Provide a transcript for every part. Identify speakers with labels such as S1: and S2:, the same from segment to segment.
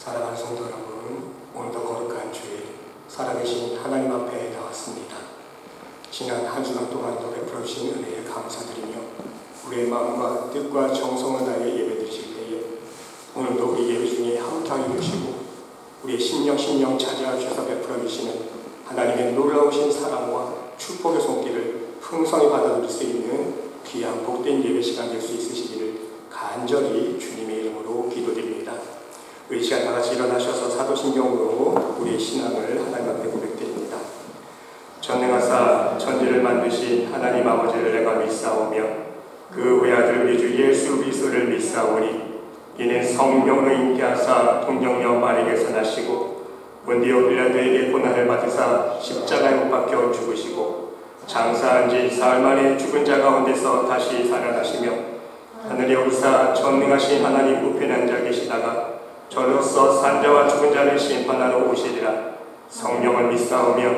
S1: 사랑하는 성도 여러분, 오늘도 거룩한 주일 살아계신 하나님 앞에 나왔습니다. 지난 한 주간 동안도 베풀어 주신 은혜에 감사드리며 우리의 마음과 뜻과 정성을 다해 예배드리실 때에 오늘도 우리 예배 중에 함께하여 주시고 우리의 심령 찾아와 주셔서 베풀어 주시는 하나님의 놀라우신 사랑과 축복의 손길을 풍성히 받아들일 수 있는 귀한 복된 예배 시간 될 수 있으시기를 간절히 주님의 이름으로 기도드립니다. 우리 시간 다같이 일어나셔서 사도신경으로 우리의 신앙을 하나님 앞에 고백드립니다. 전능하사 천지를 만드신 하나님 아버지를 내가 믿사오며 그 외아들 우리 주 예수 그리스도를 믿사오니 이는 성령으로 잉태하사 동정녀 마리아에게서 나시고 본디오 빌라도에게 고난을 받으사 십자가에 못 박혀 죽으시고 장사한 지 사흘 만에 죽은 자 가운데서 다시 살아나시며 하늘에 오르사 전능하신 하나님 우편에 앉아 계시다가 저로서 산자와 죽은 자를 심판하러 오시리라. 성령을 믿사오며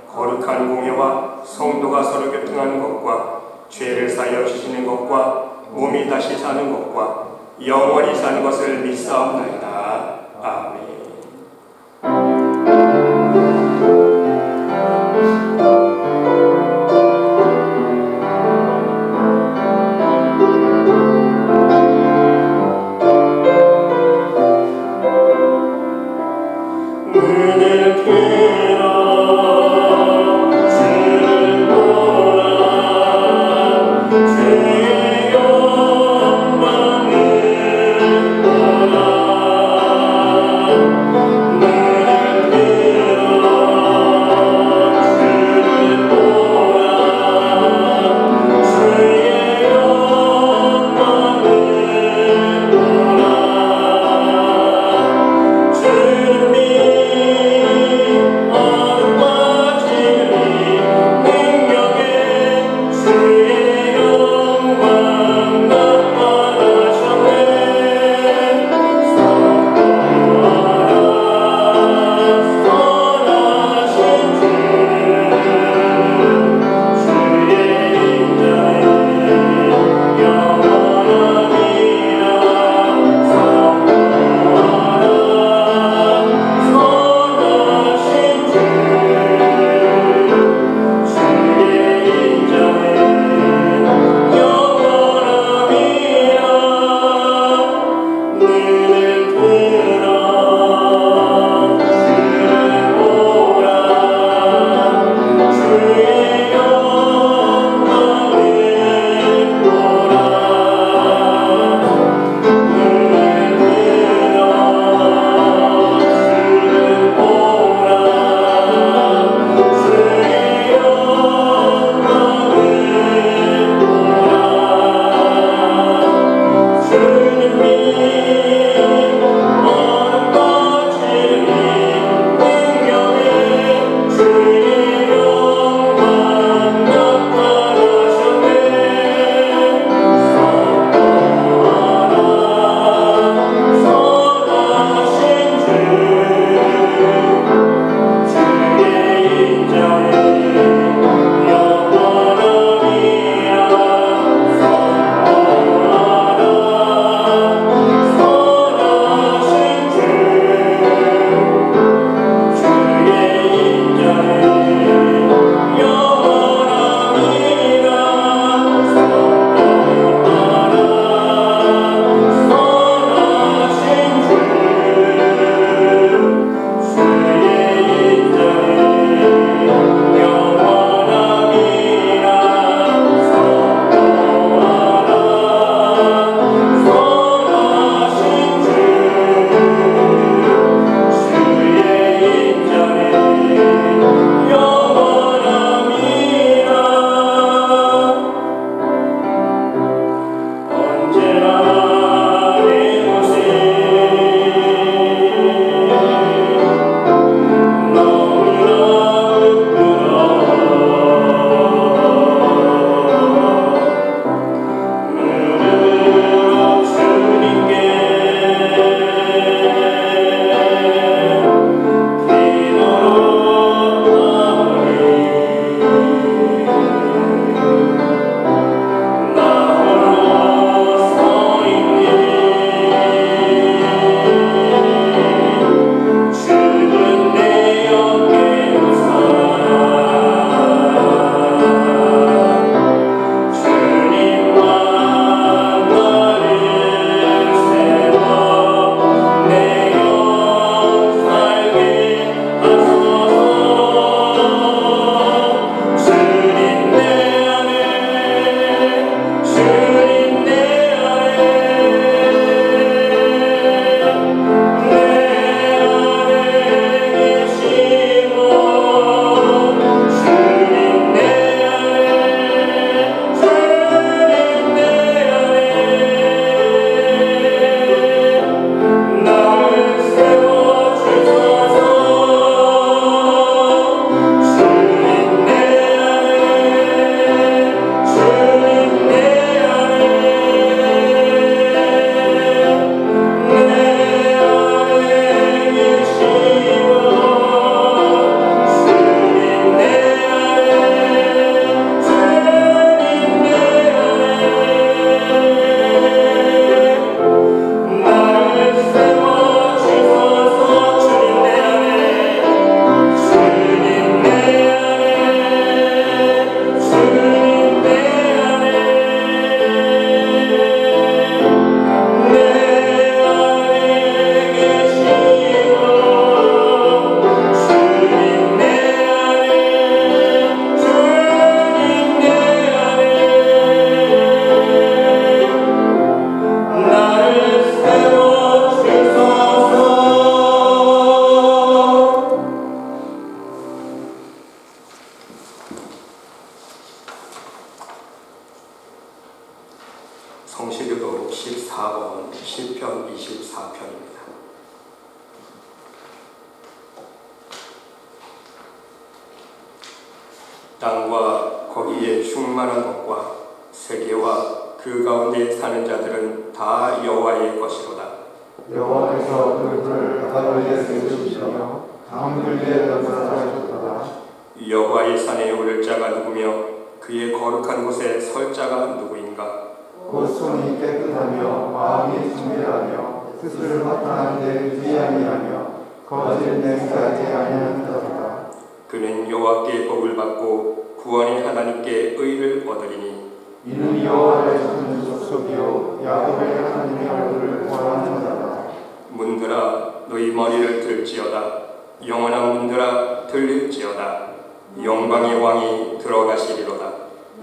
S1: 거룩한 공예와 성도가 서로 교통하는 것과 죄를 사하여 주시는 것과 몸이 다시 사는 것과 영원히 사는 것을 믿사옵나이다. 아멘.
S2: 늘
S1: 시편 24편입니다. 땅과 거기에 충만한 것과 세계와 그 가운데 사는 자들은 다 여호와의 것이로다.
S2: 여호와께서 그들을 바다 위에 세우시며 강물 위에 던져주셨도다.
S1: 여호와의 산에 오를 자가 누구며 그의 거룩한 곳에 설 자가 누구인가?
S2: 곧 손이 깨끗하며 마음이 순결하며 뜻을 허탄한 데 의지함이하며 거짓 맹세하지 아니하는 자로다.
S1: 그는 여호와께 복을 받고 구원의 하나님께 의를 얻으리니
S2: 이는 여호와의 큰 족속이요 야곱의 하나님의 얼굴을 구하는 자다.
S1: 문들아 너희 머리를 들지어다. 영원한 문들아 들릴지어다. 영광의 왕이 들어가시리로다.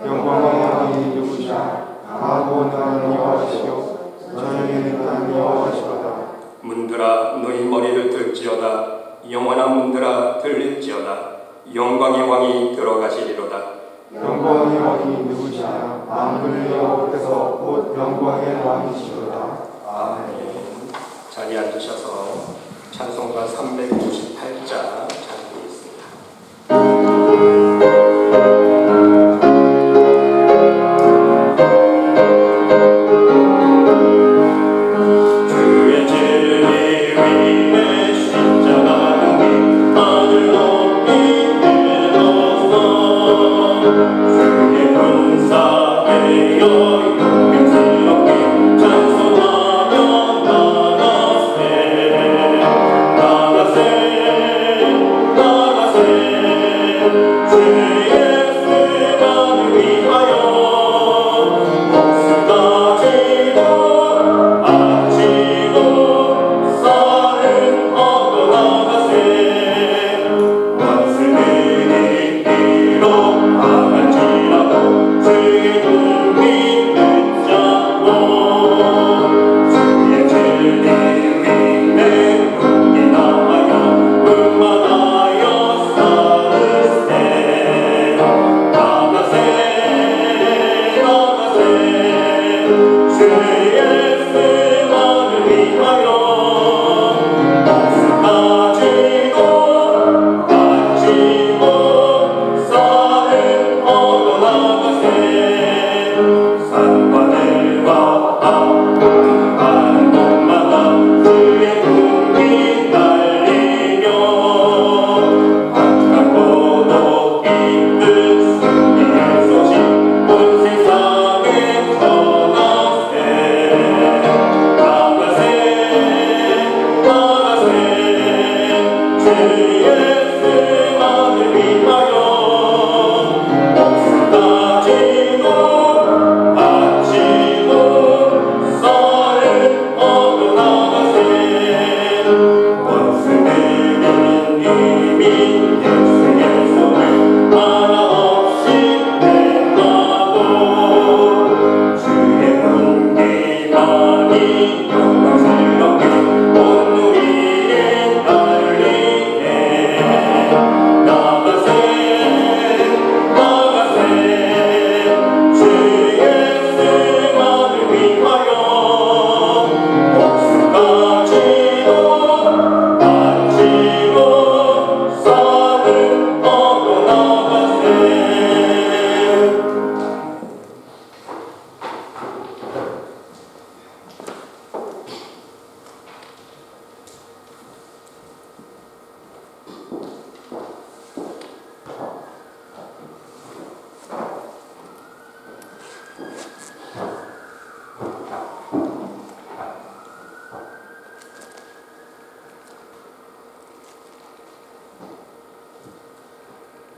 S2: 영광의 왕이 누구시냐? 강하고 온전한 여호와시요 저녁에 빛난 여호와시로다.
S1: 문들아 너희 머리를 들지어다. 영원한 문들아 들릴지어다. 영광의 왕이 들어가시리로다.
S2: 영광의 왕이 누구시냐? 만군의 여호와께서 곧 영광의 왕이시로다.
S1: 아멘. 자리에 앉으셔서 찬송가 398자 찬송하겠습니다.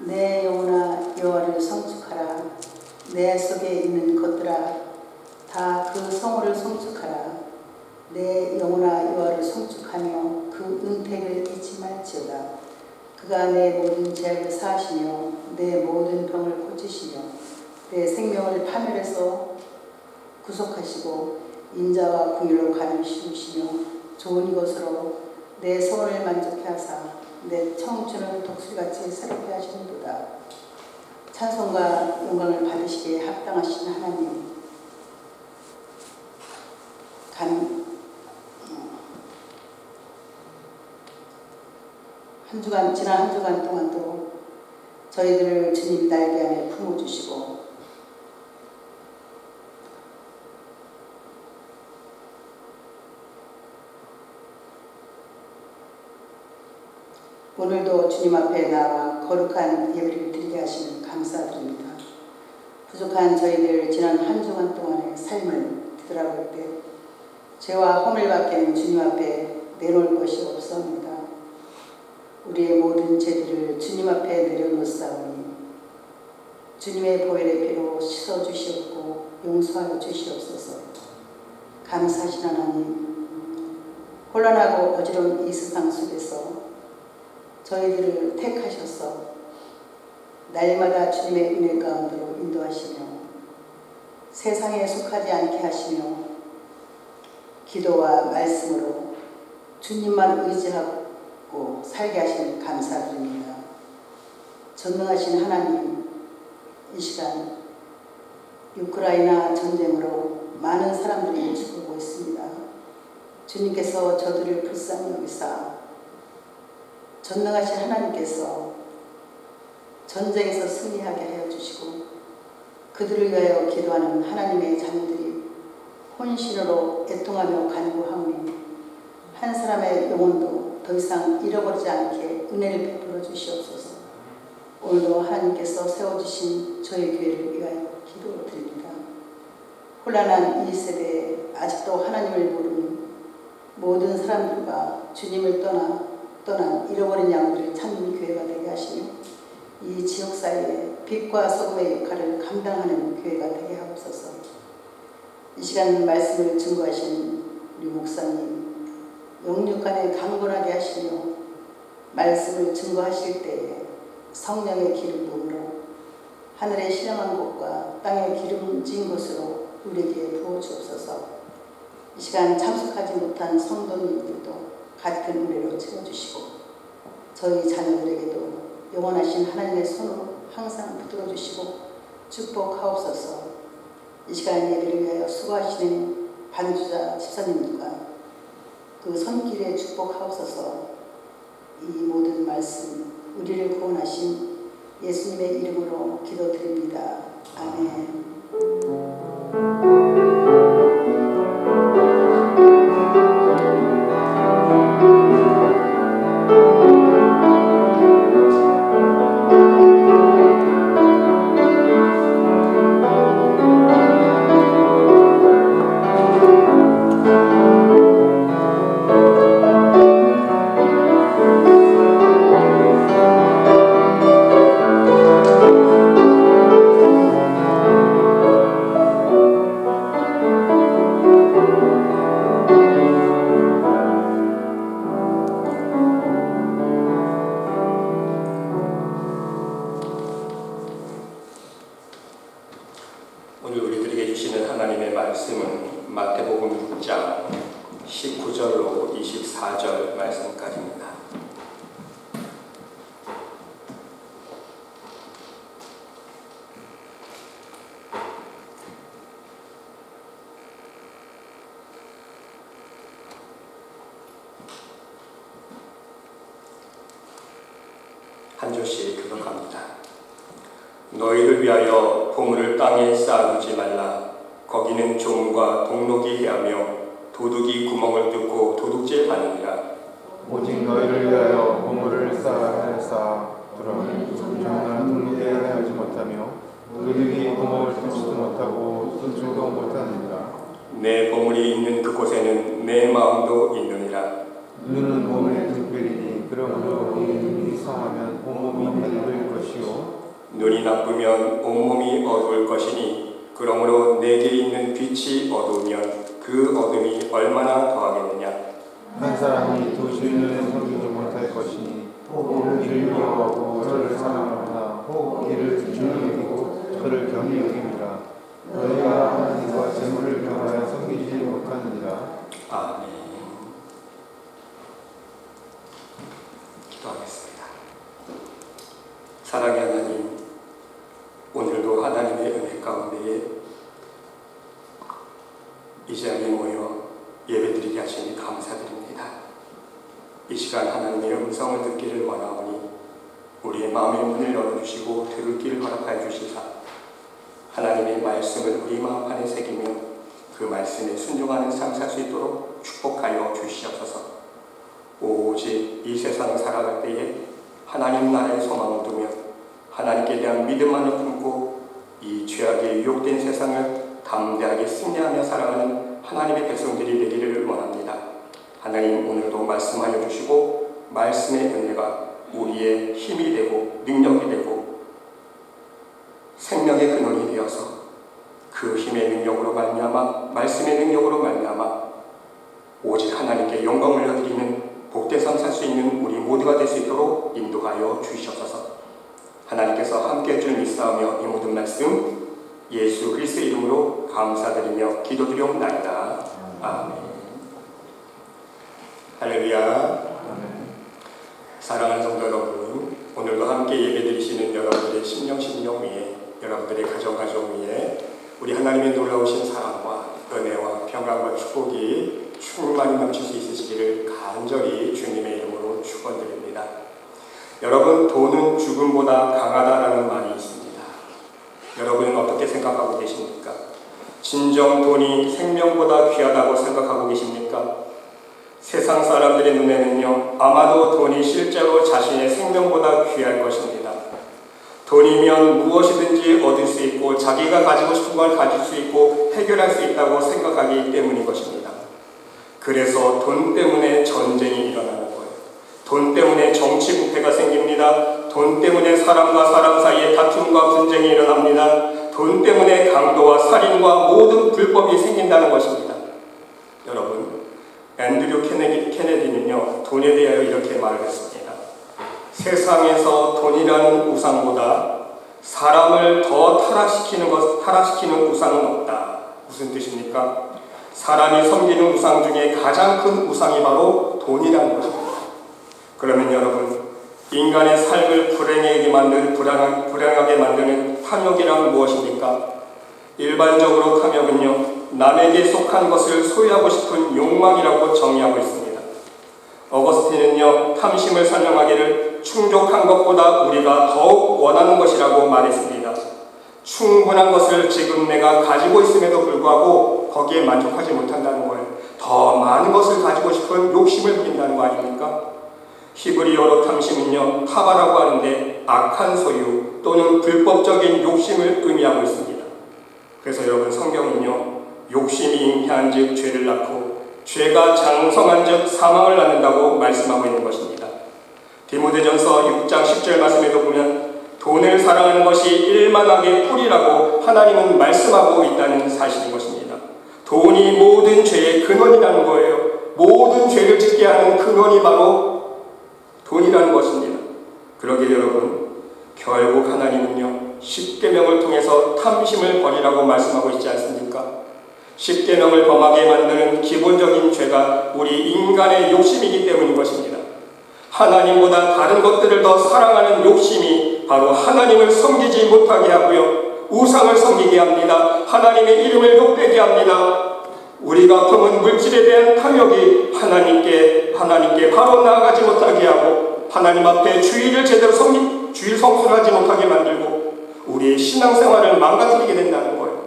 S3: 내 영혼아 여호와를 성축하라. 내 속에 있는 것들아 다 그 성호를 성축하라. 내 영혼아 여호와를 성축하며 그 은택을 잊지 말지어다. 그가 내 모든 죄를 사하시며 내 모든 병을 고치시며 내 생명을 파멸해서 구속하시고 인자와 긍휼로 가를 씌우시며 좋은 것으로 내 소원을 만족해 하사 내 청춘을 독수리같이 새롭게 하시는도다. 찬송과 영광을 받으시기에 합당하신 하나님, 지난 한 주간 동안도 저희들을 주님 날개 안에 품어주시고 오늘도 주님 앞에 나와 거룩한 예배를 드리게 하시는 감사드립니다. 부족한 저희들 지난 한 주간 동안의 삶을 뒤돌아볼 때 죄와 허물밖에는 주님 앞에 내놓을 것이 없사옵니다. 우리의 모든 죄들을 주님 앞에 내려놓사오니 주님의 보혈의 피로 씻어주시옵고 용서하여 주시옵소서. 감사하신 하나님, 혼란하고 어지러운 이 세상 속에서 저희들을 택하셔서 날마다 주님의 은혜 가운데로 인도하시며 세상에 속하지 않게 하시며 기도와 말씀으로 주님만 의지하고 살게 하시니 감사드립니다. 전능하신 하나님, 이 시간 우크라이나 전쟁으로 많은 사람들이 죽고 있습니다. 주님께서 저들을 불쌍히 여기사 전능하신 하나님께서 전쟁에서 승리하게 하여 주시고 그들을 위하여 기도하는 하나님의 자녀들이 혼신으로 애통하며 간구하오니 한 사람의 영혼도 더 이상 잃어버리지 않게 은혜를 베풀어 주시옵소서. 오늘도 하나님께서 세워주신 저희 교회를 위하여 기도드립니다. 혼란한 이 세대에 아직도 하나님을 모르는 모든 사람들과 주님을 떠난 잃어버린 양들을 찾는 교회가 되게 하시며 이 지역사회에 빛과 소금의 역할을 감당하는 교회가 되게 하옵소서. 이 시간 말씀을 증거하신 우리 목사님 영육간에 강건하게 하시며 말씀을 증거하실 때에 성령의 기름 부음으로 하늘의 신령한 곳과 땅의 기름진 곳으로 우리에게 부어주옵소서. 이 시간 참석하지 못한 성도님들도 같은 은혜로 채워주시고 저희 자녀들에게도 영원하신 하나님의 손으로 항상 붙들어주시고 축복하옵소서. 이 시간 예배를 위하여 수고하시는 반주자 집사님들과 그 손길에 축복하옵소서. 이 모든 말씀 우리를 구원하신 예수님의 이름으로 기도드립니다. 아멘.
S1: 오늘 우리들에게 주시는 하나님의 말씀은 마태복음 6장 19절로 24절 말씀까지입니다. 한 조씩 교독합니다. 너희를 위하여 보물을 땅에 쌓아두지 말라. 거기는 종과 동록이 해하며 도둑이 구멍을 뚫고 도둑질하느니라.
S2: 오직 너희를 위하여 보물을 쌓아두라. 종과 동록이 하지 못하며 도둑이 구멍을 뚫지도 못하고 뚫지도 못하느니라.
S1: 내 보물이 있는 그곳에는 내 마음도 있느니라.
S2: 눈은 몸의 등불이니 그러므로 네 눈이 성하면 온몸이 어두울 것이요
S1: 눈이 나쁘면 온몸이 어두울 것이니 그러므로 내게 있는 빛이 어두우면 그 어둠이 얼마나 더하겠느냐.
S2: 한 사람이 두 주인을 섬기지 못할 것이니 혹 이를 미워하고 저를 사랑하거나 혹 이를 중히 여기고 저를 경히 여깁니다. 너희가 하나님과 재물을 경하여 섬기지 못하느니라.
S1: 아멘. 기도하겠습니다. 사랑의 하나님, 오늘도 하나님의 은혜 가운데에 이 자리에 모여 예배드리게 하시니 감사드립니다. 이 시간 하나님의 음성을 듣기를 원하오니 우리의 마음의 문을 열어주시고 들을 길을 허락하여 주시사 하나님의 말씀을 우리 마음 안에 새기며 그 말씀에 순종하는 삶 살 수 있도록 축복하여 주시옵소서. 오직 이 세상을 살아갈 때에 하나님 나라의 소망을 두며 하나님께 대한 믿음만을 품고 이 죄악에 유혹된 세상을 담대하게 승리하며 살아가는 하나님의 백성들이 되기를 원합니다. 하나님 오늘도 말씀하여 주시고 말씀의 은혜가 우리의 힘이 되고 능력이 되고 생명의 근원이 되어서 그 힘의 능력으로 말미암아 말씀의 능력으로 말미암아 오직 하나님께 영광을 올려드리는 복된 삶 살 수 있는 우리 모두가 될 수 있도록 인도하여 주시옵소서. 하나님께서 함께해 줄 믿사오며 이 모든 말씀 예수 그리스도의 이름으로 감사드리며 기도드리옵나이다. 아멘. 할렐루야. 사랑하는 성도 여러분, 오늘도 함께 예배드리시는 여러분들의 심령 위에, 여러분들의 가정 위에 우리 하나님의 놀라우신 사랑과 은혜와 평강과 축복이 충만히 넘칠 수 있으시기를 간절히 주님의 이름으로 축원드립니다. 여러분, 돈은 죽음보다 강하다라는 말이 있습니다. 여러분은 어떻게 생각하고 계십니까? 진정 돈이 생명보다 귀하다고 생각하고 계십니까? 세상 사람들의 눈에는요, 아마도 돈이 실제로 자신의 생명보다 귀할 것입니다. 돈이면 무엇이든지 얻을 수 있고 자기가 가지고 싶은 걸 가질 수 있고 해결할 수 있다고 생각하기 때문인 것입니다. 그래서 돈 때문에 전쟁이 일어나는 거예요. 돈 때문에 정치 부패가 생깁니다. 돈 때문에 사람과 사람 사이에 다툼과 분쟁이 일어납니다. 돈 때문에 강도와 살인과 모든 불법이 생긴다는 것입니다. 여러분, 앤드류 케네디는요, 돈에 대하여 이렇게 말을 했습니다. 세상에서 돈이라는 우상보다 사람을 더 타락시키는 우상은 없다. 무슨 뜻입니까? 사람이 섬기는 우상 중에 가장 큰 우상이 바로 돈이라는 것입니다. 그러면 여러분, 인간의 삶을 불행하게 만드는 탐욕이란 무엇입니까? 일반적으로 탐욕은요, 남에게 속한 것을 소유하고 싶은 욕망이라고 정의하고 있습니다. 어거스틴은요, 탐심을 설명하기를 충족한 것보다 우리가 더욱 원하는 것이라고 말했습니다. 충분한 것을 지금 내가 가지고 있음에도 불구하고 거기에 만족하지 못한다는 거예요. 더 많은 것을 가지고 싶은 욕심을 부린다는 거 아닙니까? 히브리어로 탐심은요, 타바라고 하는데 악한 소유 또는 불법적인 욕심을 의미하고 있습니다. 그래서 여러분, 성경은요, 욕심이 잉태한 즉 죄를 낳고 죄가 장성한 즉 사망을 낳는다고 말씀하고 있는 것입니다. 디모데전서 6장 10절 말씀에도 보면 돈을 사랑하는 것이 일만하게 꿀이라고 하나님은 말씀하고 있다는 사실인 것입니다. 돈이 모든 죄의 근원이라는 거예요. 모든 죄를 짓게 하는 근원이 바로 돈이라는 것입니다. 그러게 여러분, 결국 하나님은요, 십계명을 통해서 탐심을 버리라고 말씀하고 있지 않습니까? 십계명을 범하게 만드는 기본적인 죄가 우리 인간의 욕심이기 때문인 것입니다. 하나님보다 다른 것들을 더 사랑하는 욕심이 바로 하나님을 섬기지 못하게 하고요, 우상을 섬기게 합니다. 하나님의 이름을 욕되게 합니다. 우리가 품은 물질에 대한 탐욕이 하나님께 바로 나아가지 못하게 하고 하나님 앞에 주일 성수를 하지 못하게 만들고 우리의 신앙생활을 망가뜨리게 된다는 거예요.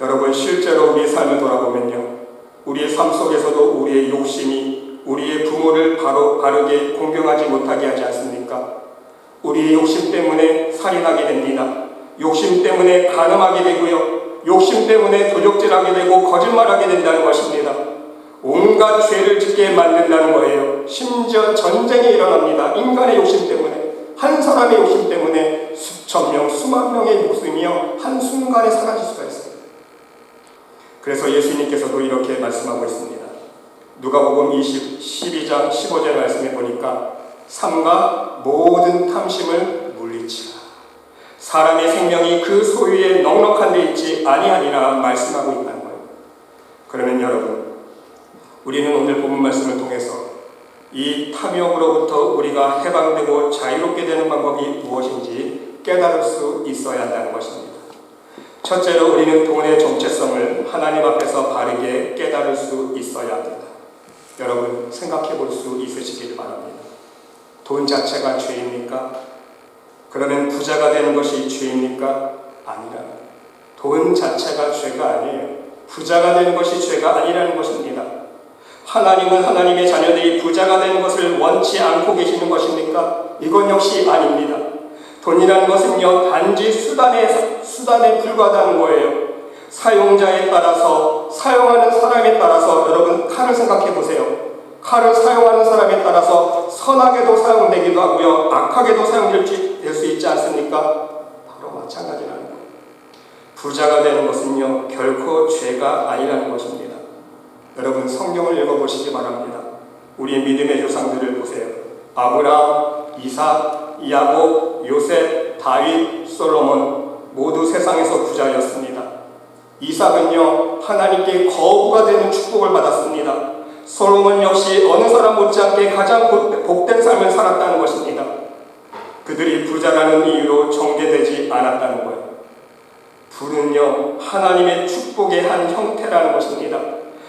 S1: 여러분, 실제로 우리의 삶을 돌아보면요, 우리의 삶 속에서도 우리의 욕심이 우리의 부모를 바르게 공경하지 못하게 하지 않습니까? 우리의 욕심 때문에 살인하게 됩니다. 욕심 때문에 간음하게 되고요, 욕심 때문에 도적질하게 되고 거짓말하게 된다는 것입니다. 온갖 죄를 짓게 만든다는 거예요. 심지어 전쟁이 일어납니다. 인간의 욕심 때문에, 한 사람의 욕심 때문에 수천 명, 수만 명의 목숨이요, 한순간에 사라질 수가 있어요. 그래서 예수님께서도 이렇게 말씀하고 있습니다. 누가복음 12장 15절 말씀에 보니까 삼가 모든 탐심을 물리치라. 사람의 생명이 그 소유에 넉넉한 데 있지 아니하니라 말씀하고 있다는 거예요. 그러면 여러분, 우리는 오늘 본문 말씀을 통해서 이 탐욕으로부터 우리가 해방되고 자유롭게 되는 방법이 무엇인지 깨달을 수 있어야 한다는 것입니다. 첫째로 우리는 돈의 정체성을 하나님 앞에서 바르게 깨달을 수 있어야 합니다. 여러분 생각해 볼 수 있으시길 바랍니다. 돈 자체가 죄입니까? 그러면 부자가 되는 것이 죄입니까? 아니라 돈 자체가 죄가 아니에요. 부자가 되는 것이 죄가 아니라는 것입니다. 하나님은 하나님의 자녀들이 부자가 되는 것을 원치 않고 계시는 것입니까? 이건 역시 아닙니다. 돈이라는 것은요, 단지 수단에 불과하다는 거예요. 사용자에 따라서, 사용하는 사람에 따라서, 여러분 칼을 생각해 보세요. 칼을 사용하는 사람에 따라서 선하게도 사용되기도 하고요, 악하게도 사용될 수 있지 않습니까? 바로 마찬가지라는 거예요. 부자가 되는 것은요, 결코 죄가 아니라는 것입니다. 여러분 성경을 읽어보시기 바랍니다. 우리 믿음의 조상들을 보세요. 아브라함, 이삭, 야곱, 요셉, 다윗, 솔로몬 모두 세상에서 부자였습니다. 이삭은요, 하나님께 거부가 되는 축복을 받았습니다. 솔로몬 역시 어느 사람 못지않게 가장 복된 삶을 살았다는 것입니다. 그들이 부자라는 이유로 정죄되지 않았다는 거예요. 부는요, 하나님의 축복의 한 형태라는 것입니다.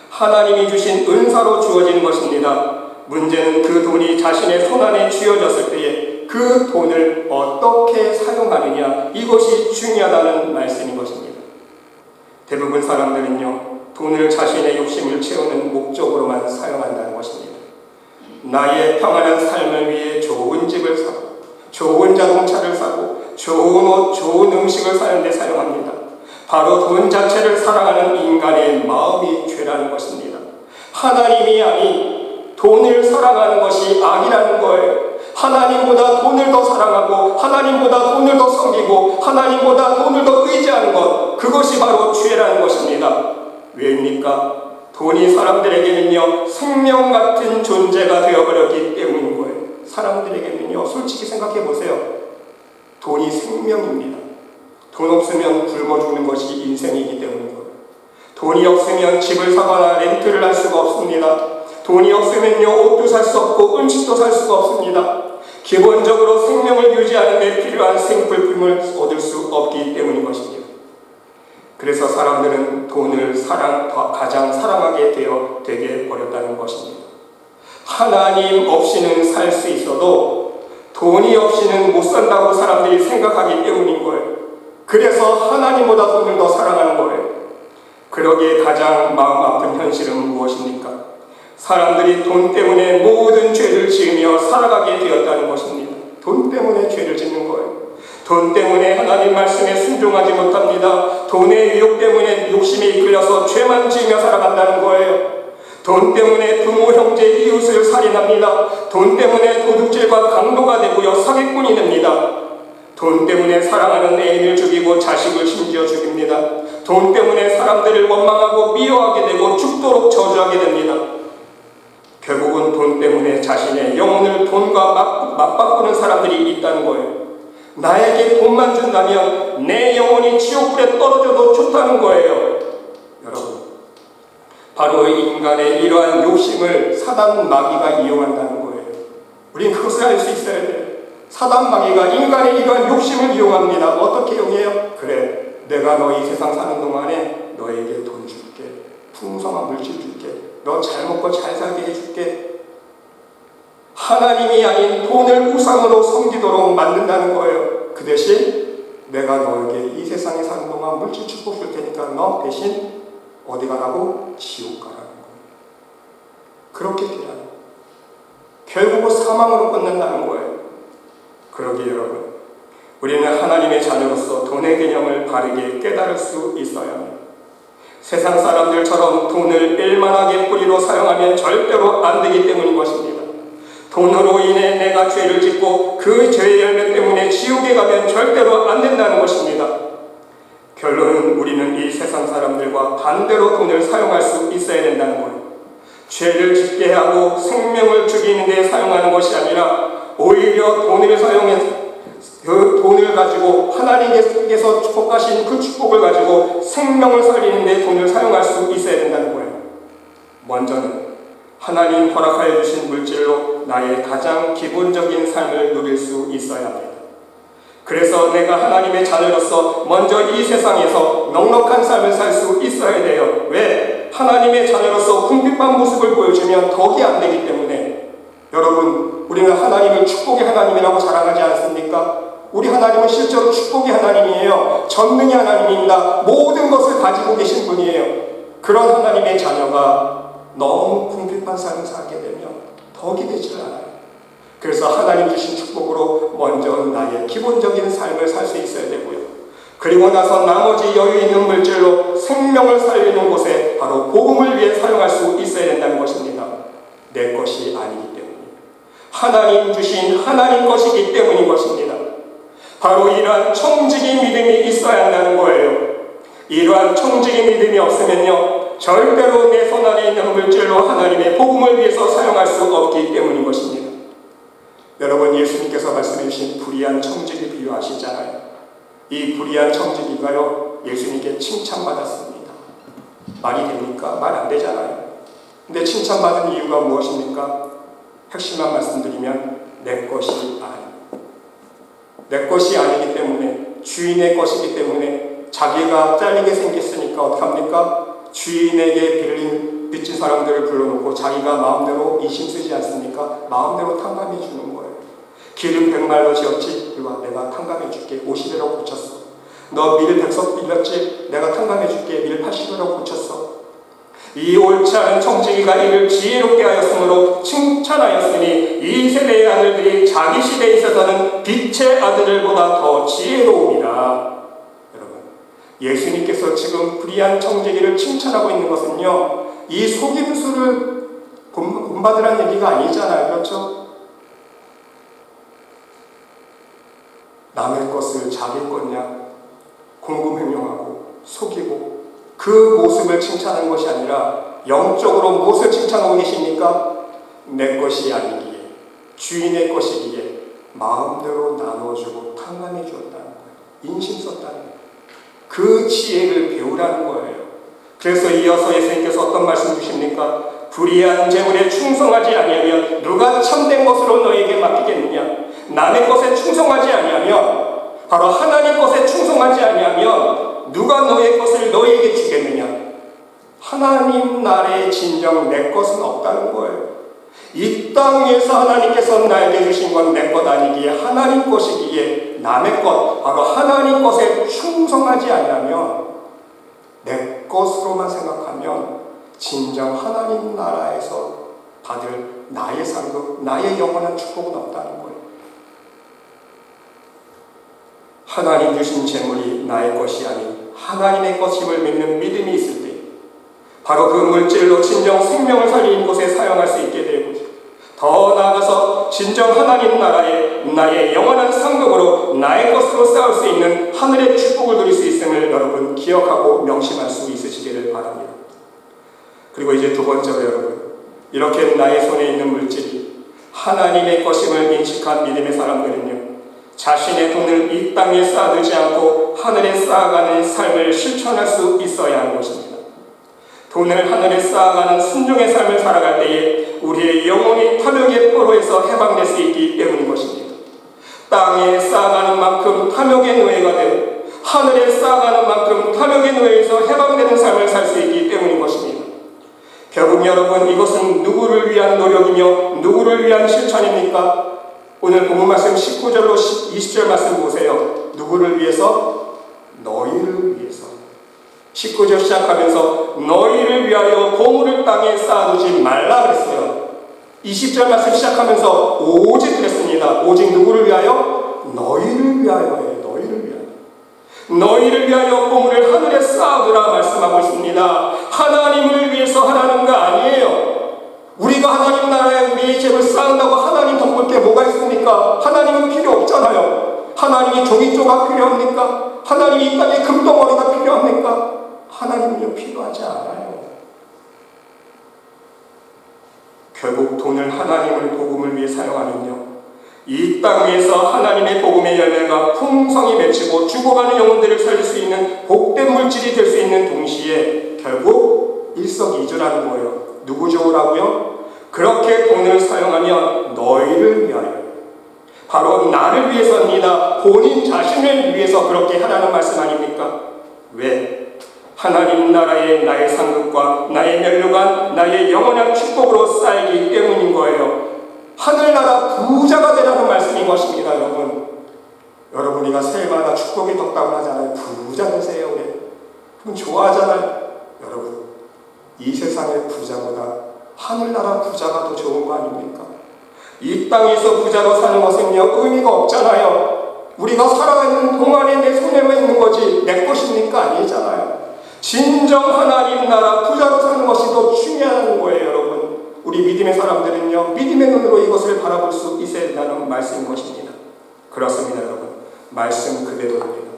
S1: 하나님이 주신 은사로 주어진 것입니다. 문제는 그 돈이 자신의 손안에 쥐어졌을 때에 그 돈을 어떻게 사용하느냐, 이것이 중요하다는 말씀인 것입니다. 대부분 사람들은요, 돈을 자신의 욕심을 채우는 목적으로만 사용한다는 것입니다. 나의 평안한 삶을 위해 좋은 집을 사고, 좋은 자동차를 사고, 좋은 옷, 좋은 음식을 사는 데 사용합니다. 바로 돈 자체를 사랑하는 인간의 마음이 죄라는 것입니다. 하나님이 아닌 돈을 사랑하는 것이 악이라는 거예요. 하나님보다 돈을 더 사랑하고, 하나님보다 돈을 더 섬기고, 하나님보다 돈을 더 의지하는 것, 그것이 바로 죄라는 것입니다. 왜입니까? 돈이 사람들에게는요, 생명 같은 존재가 되어버렸기 때문인 거예요. 사람들에게는요, 솔직히 생각해 보세요. 돈이 생명입니다. 돈 없으면 굶어 죽는 것이 인생이기 때문인 거예요. 돈이 없으면 집을 사거나 렌트를 할 수가 없습니다. 돈이 없으면요, 옷도 살 수 없고 음식도 살 수가 없습니다. 기본적으로 생명을 유지하는 데 필요한 생필품을 얻을 수 없기 때문인 것입니다. 그래서 사람들은 돈을 가장 사랑하게 되게 버렸다는 것입니다. 하나님 없이는 살 수 있어도 돈이 없이는 못 산다고 사람들이 생각하기 때문인 거예요. 그래서 하나님보다 돈을 더 사랑하는 거예요. 그러기에 가장 마음 아픈 현실은 무엇입니까? 사람들이 돈 때문에 모든 죄를 지으며 살아가게 되었다는 것입니다. 돈 때문에 죄를 짓는 거예요. 돈 때문에 하나님 말씀에 순종하지 못합니다. 돈의 유혹 때문에 욕심에 이끌려서 죄만 지으며 살아간다는 거예요. 돈 때문에 부모, 형제, 이웃을 살인합니다. 돈 때문에 도둑질과 강도가 되고요, 사기꾼이 됩니다. 돈 때문에 사랑하는 애인을 죽이고 자식을 심지어 죽입니다. 돈 때문에 사람들을 원망하고 미워하게 되고 죽도록 저주하게 됩니다. 결국은 돈 때문에 자신의 영혼을 돈과 맞바꾸는 사람들이 있다는 거예요. 나에게 돈만 준다면 내 영혼이 지옥불에 떨어져도 좋다는 거예요. 여러분, 바로 인간의 이러한 욕심을 사단 마귀가 이용한다는 거예요. 우린 그것을 알 수 있어야 돼요. 사단 마귀가 인간의 이러한 욕심을 이용합니다. 어떻게 이용해요? 그래, 내가 너희 세상 사는 동안에 너에게 돈 줄게, 풍성한 물질 줄게, 너 잘 먹고 잘 살게 해줄게. 하나님이 아닌 돈을 우상으로 섬기도록 만든다는 거예요. 그 대신 내가 너에게 이 세상에 사는 동안 물질 축복 줄 테니까 너 대신 어디 가라고? 지옥 가라는 거예요. 그렇게 되라는 거예요. 결국은 사망으로 끝난다는 거예요. 그러기에 여러분, 우리는 하나님의 자녀로서 돈의 개념을 바르게 깨달을 수 있어야 합니다. 세상 사람들처럼 돈을 일만하게 뿌리로 사용하면 절대로 안 되기 때문인 것입니다. 돈으로 인해 내가 죄를 짓고 그 죄의 열매 때문에 지옥에 가면 절대로 안 된다는 것입니다. 결론은 우리는 이 세상 사람들과 반대로 돈을 사용할 수 있어야 된다는 거예요. 죄를 짓게 하고 생명을 죽이는 데 사용하는 것이 아니라 오히려 돈을 사용해서 그 돈을 가지고 하나님께서 축복하신 그 축복을 가지고 생명을 살리는 데 돈을 사용할 수 있어야 된다는 거예요. 먼저는 하나님 허락하여 주신 물질로 나의 가장 기본적인 삶을 누릴 수 있어야 합니다. 그래서 내가 하나님의 자녀로서 먼저 이 세상에서 넉넉한 삶을 살 수 있어야 돼요. 왜? 하나님의 자녀로서 궁핍한 모습을 보여주면 덕이 안 되기 때문에 여러분, 우리는 하나님을 축복의 하나님이라고 자랑하지 않습니까? 우리 하나님은 실제로 축복의 하나님이에요. 전능의 하나님입니다. 모든 것을 가지고 계신 분이에요. 그런 하나님의 자녀가 너무 궁핍한 삶을 살게 되면 덕이 되질 않아요. 그래서 하나님 주신 축복으로 먼저 나의 기본적인 삶을 살 수 있어야 되고요. 그리고 나서 나머지 여유 있는 물질로 생명을 살리는 곳에 바로 복음을 위해 사용할 수 있어야 된다는 것입니다. 내 것이 아니기 때문에. 하나님 주신 하나님 것이기 때문인 것입니다. 바로 이러한 청지기 믿음이 있어야 한다는 거예요. 이러한 청지기 믿음이 없으면요, 절대로 내 손 안에 있는 물질로 하나님의 복음을 위해서 사용할 수 없기 때문인 것입니다. 여러분, 예수님께서 말씀해 주신 불의한 청지기 비유 아시잖아요. 이 불의한 청지기가요, 예수님께 칭찬받았습니다. 말이 됩니까? 말 안 되잖아요. 근데 칭찬받은 이유가 무엇입니까? 핵심만 말씀드리면 내 것이 아니기 때문에, 주인의 것이기 때문에 자기가 잘리게 생겼으니까 어떡합니까? 주인에게 빚진 사람들을 불러놓고 자기가 마음대로 인심 쓰지 않습니까? 마음대로 탕감해 주는 거예요. 기름 100말로 지었지? 이리 와, 내가 탕감해 줄게. 50으로 고쳤어. 너 밀 100석 빌렸지? 내가 탕감해 줄게. 밀 80으로 고쳤어. 이 옳지 않은 청지기가 이를 지혜롭게 하였으므로 칭찬하였으니 이 세대의 아들들이 자기 시대에 있어서는 빛의 아들들보다 더 지혜로움이라. 여러분, 예수님께서 지금 불의한 청지기를 칭찬하고 있는 것은요, 이 속임수를 본받으라는 얘기가 아니잖아요. 그렇죠? 남의 것을 자기 것냐 궁금해명하고 속이고 그 모습을 칭찬하는 것이 아니라 영적으로 무엇을 칭찬하고 계십니까? 내 것이 아니기에, 주인의 것이기에 마음대로 나눠주고 탕감해 주었다는 거예요. 인심 썼다는 거예요. 그 지혜를 배우라는 거예요. 그래서 이어서 예수님께서 어떤 말씀 주십니까? 불의한 재물에 충성하지 아니하면 누가 참된 것으로 너에게 맡기겠느냐? 남의 것에 충성하지 아니하면, 바로 하나님 것에 충성하지 아니하면 누가 너의 것을 너에게 주겠느냐? 하나님 나라에 진정 내 것은 없다는 거예요. 이 땅에서 하나님께서 나에게 주신 건 내 것 아니기에 하나님 것이기에 남의 것, 바로 하나님 것에 충성하지 아니하면, 내 것으로만 생각하면 진정 하나님 나라에서 받을 나의 상급, 나의 영원한 축복은 없다는 거예요. 하나님 주신 재물이 나의 것이 아닌 하나님의 것임을 믿는 믿음이 있을 때, 바로 그 물질로 진정 생명을 살리는 곳에 사용할 수 있게 되고, 더 나아가서 진정 하나님 나라에 나의 영원한 상급으로 나의 것으로 쌓을 수 있는 하늘의 축복을 누릴 수 있음을 여러분 기억하고 명심할 수 있으시기를 바랍니다. 그리고 이제 두 번째로 여러분, 이렇게 나의 손에 있는 물질이 하나님의 것임을 인식한 믿음의 사람들은요, 자신의 돈을 이 땅에 쌓아두지 않고 하늘에 쌓아가는 삶을 실천할 수 있어야 하는 것입니다. 돈을 하늘에 쌓아가는 순종의 삶을 살아갈 때에 우리의 영혼이 탐욕의 포로에서 해방될 수 있기 때문인 것입니다. 땅에 쌓아가는 만큼 탐욕의 노예가 되고 하늘에 쌓아가는 만큼 탐욕의 노예에서 해방되는 삶을 살 수 있기 때문인 것입니다. 결국 여러분, 이것은 누구를 위한 노력이며 누구를 위한 실천입니까? 오늘 본문 말씀 19절로 20절 말씀 보세요. 누구를 위해서? 너희를 위해서. 19절 시작하면서 너희를 위하여 보물을 땅에 쌓아두지 말라 그랬어요. 20절 말씀 시작하면서 오직 그랬습니다. 오직 누구를 위하여? 너희를 위하여예요. 너희를 위하여. 너희를 위하여 보물을 하늘에 쌓아두라 말씀하고 있습니다. 하나님을 위해서 하라는 거 아니에요. 우리가 하나님 나라에 우리의 집을 쌓는다고 하나님 덮을 게 뭐가 있습니까? 하나님은 필요 없잖아요. 하나님이 종이조각 필요합니까? 하나님이 이 땅에 금덩어리가 필요합니까? 하나님은요, 필요하지 않아요. 결국 돈을 하나님의 복음을 위해 사용하면요, 이 땅에서 하나님의 복음의 열매가 풍성히 맺히고 죽어가는 영혼들을 살릴 수 있는 복된 물질이 될 수 있는 동시에 결국 일석이조라는 거예요. 누구 좋으라고요? 그렇게 돈을 사용하면 너희를 위하여, 바로 나를 위해서입니다. 본인 자신을 위해서 그렇게 하라는 말씀 아닙니까? 왜? 하나님 나라의 나의 상급과 나의 멸류관, 나의 영원한 축복으로 쌓이기 때문인 거예요. 하늘나라 부자가 되라는 말씀인 것입니다, 여러분. 여러분, 우리가 새해마다 축복이 덕다고 하잖아요. 부자 되세요, 그래. 그럼 좋아하잖아요. 여러분, 이 세상의 부자보다 하늘나라 부자가 더 좋은 거 아닙니까? 이 땅에서 부자로 사는 것은요, 의미가 없잖아요. 우리가 살아가는 동안에 내 손에만 있는 거지 내 것입니까? 아니잖아요. 진정 하나님 나라 부자로 사는 것이 더 중요한 거예요, 여러분. 우리 믿음의 사람들은요, 믿음의 눈으로 이것을 바라볼 수 있어야 된다는 말씀인 것입니다. 그렇습니다, 여러분. 말씀 그대로입니다.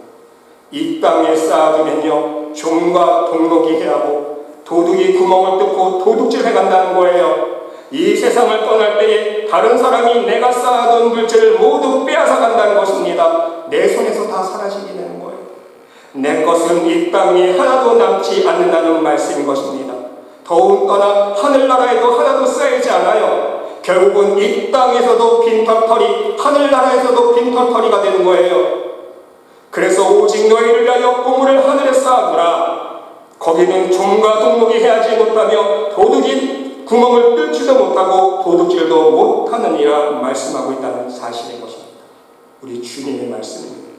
S1: 이 땅에 쌓아두면요, 종과 동록이 해하고 도둑이 구멍을 뚫고 도둑질 해간다는 거예요. 이 세상을 떠날 때에 다른 사람이 내가 쌓아둔 물질을 모두 빼앗아 간다는 것입니다. 내 손에서 다 사라지게 되는 거예요. 내 것은 이 땅에 하나도 남지 않는다는 말씀인 것입니다. 더욱더나 하늘나라에도 하나도 쌓이지 않아요. 결국은 이 땅에서도 빈털터리, 하늘나라에서도 빈털터리가 되는 거예요. 그래서 오직 너희를 위하여 보물을 하늘에 쌓아두라. 거기는 종과 동록이 해하지 못하며 도둑이 구멍을 뚫지도 못하고 도둑질도 못하느니라 말씀하고 있다는 사실인 것입니다. 우리 주님의 말씀입니다.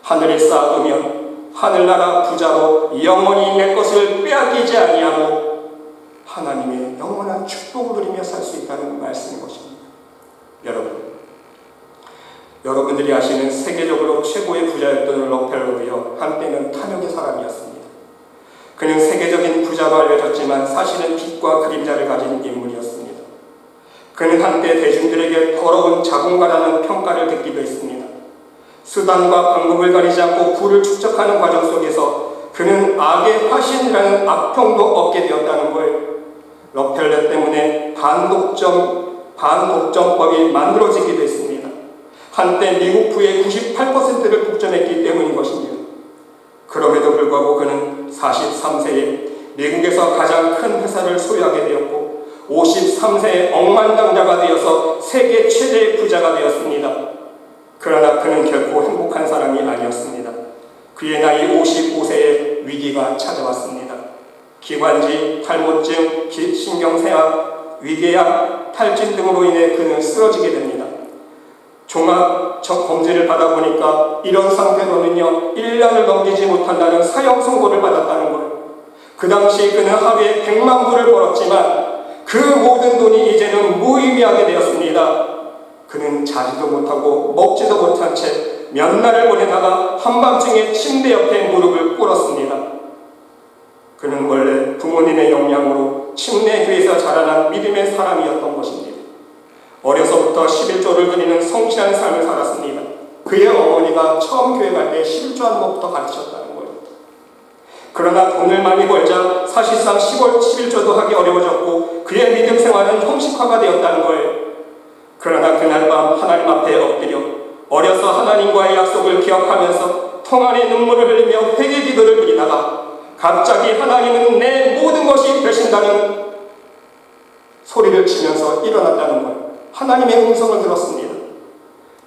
S1: 하늘에 쌓아두면 하늘나라 부자로 영원히 내 것을 빼앗기지 아니하고 하나님의 영원한 축복을 누리며 살 수 있다는 말씀인 것입니다. 여러분들이 아시는 세계적으로 최고의 부자였던 록펠러도요, 한때는 탐욕의 사람이었습니다. 그는 세계적인 부자로 알려졌지만 사실은 빛과 그림자를 가진 인물이었습니다. 그는 한때 대중들에게 더러운 자본가라는 평가를 듣기도 했습니다. 수단과 방법을 가리지 않고 부를 축적하는 과정 속에서 그는 악의 화신이라는 악평도 얻게 되었다는 거예요. 록펠러 때문에 반독점법이 만들어지기도 했습니다. 한때 미국 부의 98%를 독점했기 때문인 것입니다. 그럼에도 불구하고 그는 43세에 미국에서 가장 큰 회사를 소유하게 되었고 53세에 억만장자가 되어서 세계 최대의 부자가 되었습니다. 그러나 그는 결코 행복한 사람이 아니었습니다. 그의 나이 55세에 위기가 찾아왔습니다. 기관지, 탈모증, 신경쇠약, 위궤양, 탈진 등으로 인해 그는 쓰러지게 됩니다. 종합 검진을 받아보니까 이런 상태로는요, 1년을 넘기지 못한다는 사형 선고를 받았다는 거예요. 그 당시 그는 하루에 100만 불을 벌었지만 그 모든 돈이 이제는 무의미하게 되었습니다. 그는 자지도 못하고 먹지도 못한 채 몇 날을 보내다가 한밤중에 침대 옆에 무릎을 꿇었습니다. 그는 원래 부모님의 영향으로 침례교회에서 자라난 믿음의 사람이었던 것입니다. 어려서부터 11조를 드리는 성실한 삶을 살았습니다. 그의 어머니가 처음 교회 갈 때 11조 하는 것부터 가르쳤다는 거예요. 그러나 돈을 많이 벌자 사실상 11조도 하기 어려워졌고 그의 믿음 생활은 형식화가 되었다는 거예요. 그러나 그날 밤 하나님 앞에 엎드려 어려서 하나님과의 약속을 기억하면서 통 안에 눈물을 흘리며 회개 기도를 드리다가 갑자기 하나님은 내 모든 것이 되신다는 소리를 치면서 일어났다는 거예요. 하나님의 음성을 들었습니다.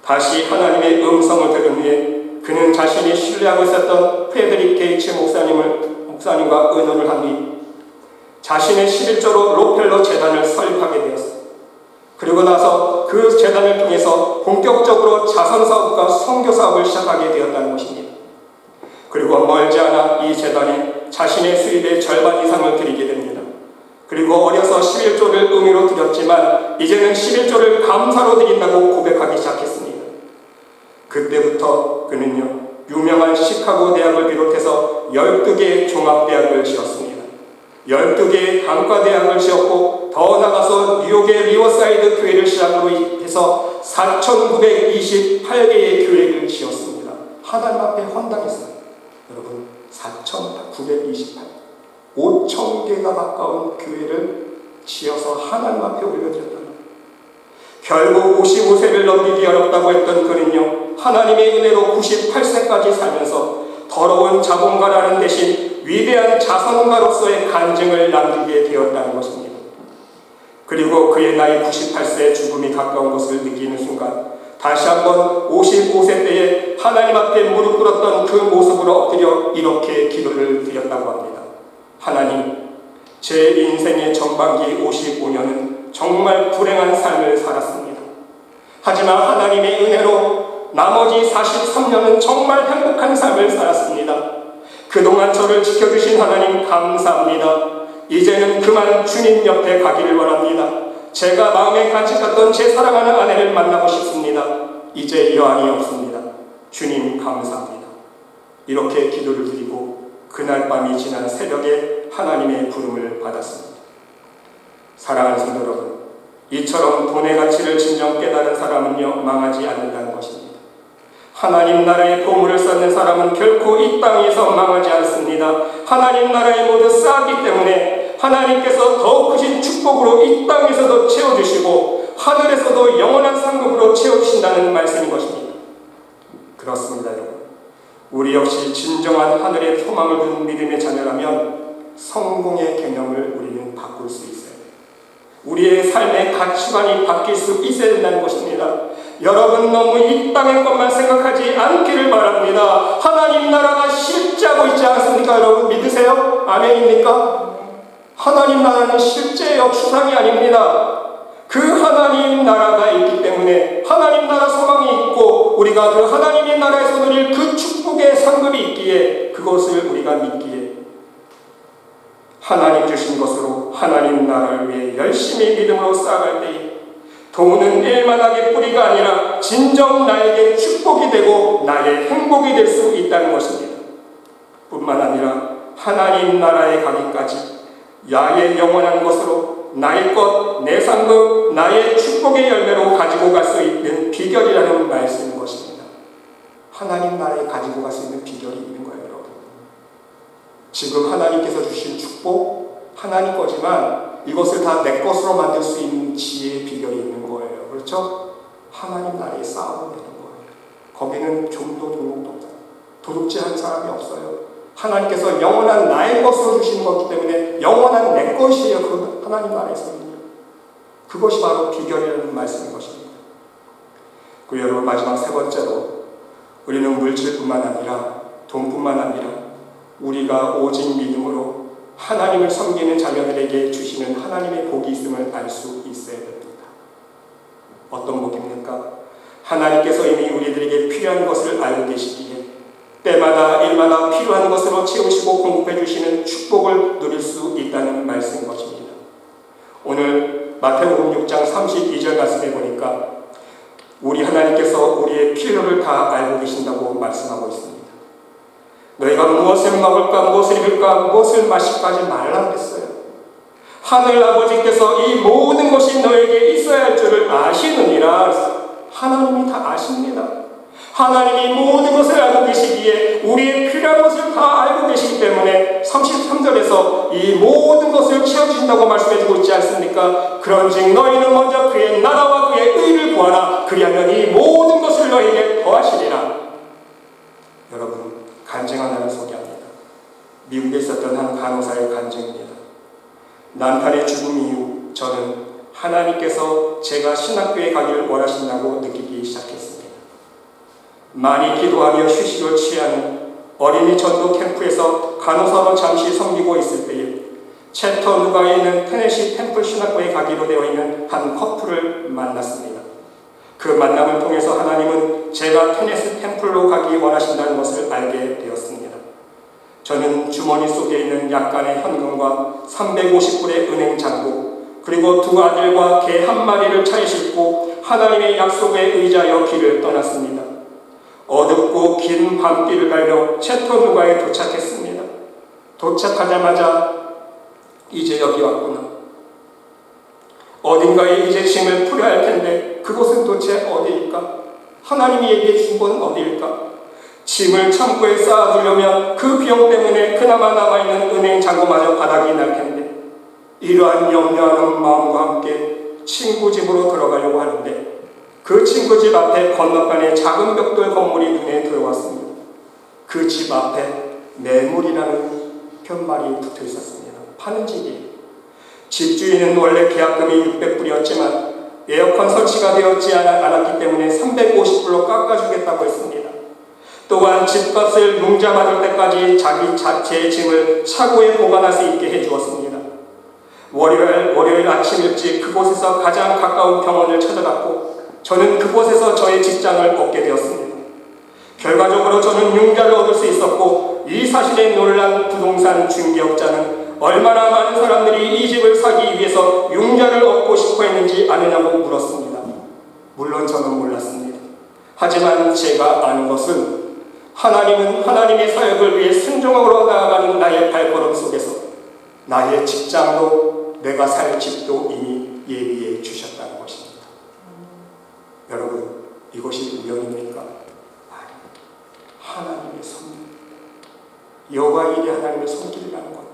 S1: 다시 하나님의 음성을 들은 후에 그는 자신이 신뢰하고 있었던 프레드릭 게이츠 목사님과 의논을 한 뒤 자신의 11조로 록펠러 재단을 설립하게 되었습니다. 그리고 나서 그 재단을 통해서 본격적으로 자선사업과 선교사업을 시작하게 되었다는 것입니다. 그리고 멀지 않아 이 재단에 자신의 수입의 절반 이상을 드리게 됩니다. 그리고 어려서 11조를 의미로 드렸지만 이제는 11조를 감사로 드린다고 고백하기 시작했습니다. 그때부터 그는요, 유명한 시카고 대학을 비롯해서 12개의 종합대학을 지었습니다. 12개의 단과대학을 지었고 더 나가서 뉴욕의 리버사이드 교회를 시작으로 해서 4,928개의 교회를 지었습니다. 하나님 앞에 헌당했어요. 여러분, 4,928 5,000개가 가까운 교회를 지어서 하나님 앞에 올려드렸다는 거예요. 결국 55세를 넘기기 어렵다고 했던 그는요, 하나님의 은혜로 98세까지 살면서 더러운 자본가라는 대신 위대한 자선가로서의 간증을 남기게 되었다는 것입니다. 그리고 그의 나이 98세의 죽음이 가까운 것을 느끼는 순간 다시 한번 55세 때에 하나님 앞에 무릎 꿇었던 그 모습으로 엎드려 이렇게 기도를 드렸다고 합니다. 하나님, 제 인생의 전반기 55년은 정말 불행한 삶을 살았습니다. 하지만 하나님의 은혜로 나머지 43년은 정말 행복한 삶을 살았습니다. 그동안 저를 지켜주신 하나님 감사합니다. 이제는 그만 주님 옆에 가기를 원합니다. 제가 마음에 간직했던 제 사랑하는 아내를 만나고 싶습니다. 이제 여한이 없습니다. 주님 감사합니다. 이렇게 기도를 드리고 그날 밤이 지난 새벽에 하나님의 부름을 받았습니다. 사랑하는 성도 여러분, 이처럼 돈의 가치를 진정 깨달은 사람은요 망하지 않는다는 것입니다. 하나님 나라의 보물을 쌓는 사람은 결코 이 땅에서 망하지 않습니다. 하나님 나라의 모든 쌓기 때문에 하나님께서 더욱 크신 축복으로 이 땅에서도 채워주시고 하늘에서도 영원한 상급으로 채워주신다는 말씀인 것입니다. 그렇습니다, 여러분. 우리 역시 진정한 하늘의 소망을 둔 믿음의 자녀라면 성공의 개념을 우리는 바꿀 수 있어요. 우리의 삶의 가치관이 바뀔 수 있어야 된다는 것입니다. 여러분 너무 이 땅의 것만 생각하지 않기를 바랍니다. 하나님 나라가 실제하고 있지 않습니까? 여러분 믿으세요? 아멘입니까? 하나님 나라는 실제예요. 추상이 아닙니다. 그 하나님 나라가 있기 때문에 하나님 나라 소망이 있고 우리가 그 하나님의 나라에서 누릴 그 축복의 상급이 있기에 그것을 우리가 믿기에 하나님 주신 것으로 하나님 나라를 위해 열심히 믿음으로 쌓아갈 때에 돈은 일만하게 뿌리가 아니라 진정 나에게 축복이 되고 나의 행복이 될 수 있다는 것입니다. 뿐만 아니라 하나님 나라에 가기까지 나의 영원한 것으로 나의 것, 내 상급, 나의 축복의 열매로 가지고 갈 수 있는 비결이라는 말씀인 것입니다. 하나님 나라에 가지고 갈 수 있는 비결이 있는 거예요, 여러분. 지금 하나님께서 주신 축복, 하나님 거지만 이것을 다 내 것으로 만들 수 있는 지혜의 비결이 있는 거예요. 그렇죠? 하나님 나라에 쌓아놓으면 되는 거예요. 거기는 좀도 등록도 없어요. 도둑질한 사람이 없어요. 하나님께서 영원한 나의 것으로 주시는 것이기 때문에 영원한 내 것이에요. 그 하나님 나라에서는요. 그것이 바로 비결이라는 말씀인 것입니다. 그 여러분 마지막 세 번째로 우리는 물질뿐만 아니라 돈뿐만 아니라 우리가 오직 믿음으로 하나님을 섬기는 자녀들에게 주시는 하나님의 복이 있음을 알 수 있어야 됩니다. 어떤 복입니까? 하나님께서 이미 우리들에게 필요한 것을 알고 계시기에 때마다 일마다 필요한 것으로 채우시고 공급해 주시는 축복을 누릴 수 있다는 말씀인 것입니다. 오늘 마태복음 6장 32절 말씀에 보니까 우리 하나님께서 우리의 필요를 다 알고 계신다고 말씀하고 있습니다. 너희가 무엇을 먹을까, 무엇을 입을까, 무엇을 마실까지 말라 그랬어요. 하늘 아버지께서 이 모든 것이 너에게 있어야 할 줄을 아시느니라. 하나님이 다 아십니다. 하나님이 모든 것을 알고 계시기에 우리의 필요한 것을 다 알고 계시기 때문에 33절에서 이 모든 것을 채워주신다고 말씀해주고 있지 않습니까? 그런즉 너희는 먼저 그의 나라와 그의 의를 구하라. 그리하면 이 모든 것을 너희에게 더하시리라. 여러분, 간증 하나를 소개합니다. 미국에 있었던 한 간호사의 간증입니다. 남편의 죽음 이후 저는 하나님께서 제가 신학교에 가기를 원하신다고 느끼기 시작했습니다. 많이 기도하며 휴식을 취하는 어린이 전도 캠프에서 간호사로 잠시 섬기고 있을 때에 채터누가에 있는 테네시 템플 신학교에 가기로 되어 있는 한 커플을 만났습니다. 그 만남을 통해서 하나님은 제가 테네시 템플로 가기 원하신다는 것을 알게 되었습니다. 저는 주머니 속에 있는 약간의 현금과 350불의 은행 잔고 그리고 두 아들과 개 한 마리를 차에 싣고 하나님의 약속에 의지하여 길을 떠났습니다. 어둡고 긴 밤길을 달려 채터누가에 도착했습니다. 도착하자마자 이제 여기 왔구나. 어딘가에 이제 짐을 풀어야 할 텐데 그곳은 도대체 어디일까? 하나님이 얘기해 주신 곳은 어디일까? 짐을 창고에 쌓아두려면 그 비용 때문에 그나마 남아있는 은행 잔고마저 바닥이 날 텐데 이러한 염려하는 마음과 함께 친구 집으로 들어가려고 하는데 그 친구 집 앞에 건너편에 작은 벽돌 건물이 눈에 들어왔습니다. 그 집 앞에 매물이라는 편말이 붙어 있었습니다. 파는 집이에요. 집주인은 원래 계약금이 600불이었지만 에어컨 설치가 되었지 않았기 때문에 350불로 깎아주겠다고 했습니다. 또한 집값을 융자받을 때까지 제 짐을 차고에 보관할 수 있게 해주었습니다. 월요일 아침 일찍 그곳에서 가장 가까운 병원을 찾아갔고 저는 그곳에서 저의 직장을 얻게 되었습니다. 결과적으로 저는 융자를 얻을 수 있었고 이 사실에 놀란 부동산 중개업자는 얼마나 많은 사람들이 이 집을 사기 위해서 융자를 얻고 싶어 했는지 아느냐고 물었습니다. 물론 저는 몰랐습니다. 하지만 제가 아는 것은 하나님은 하나님의 사역을 위해 순종으로 나아가는 나의 발걸음 속에서 나의 직장도 내가 살 집도 이미 예비해 주셨다는 것입니다. 여러분, 이것이 우연입니까? 아닙니다. 하나님의 손, 여호와 일이 하나님의 손길이라는 것.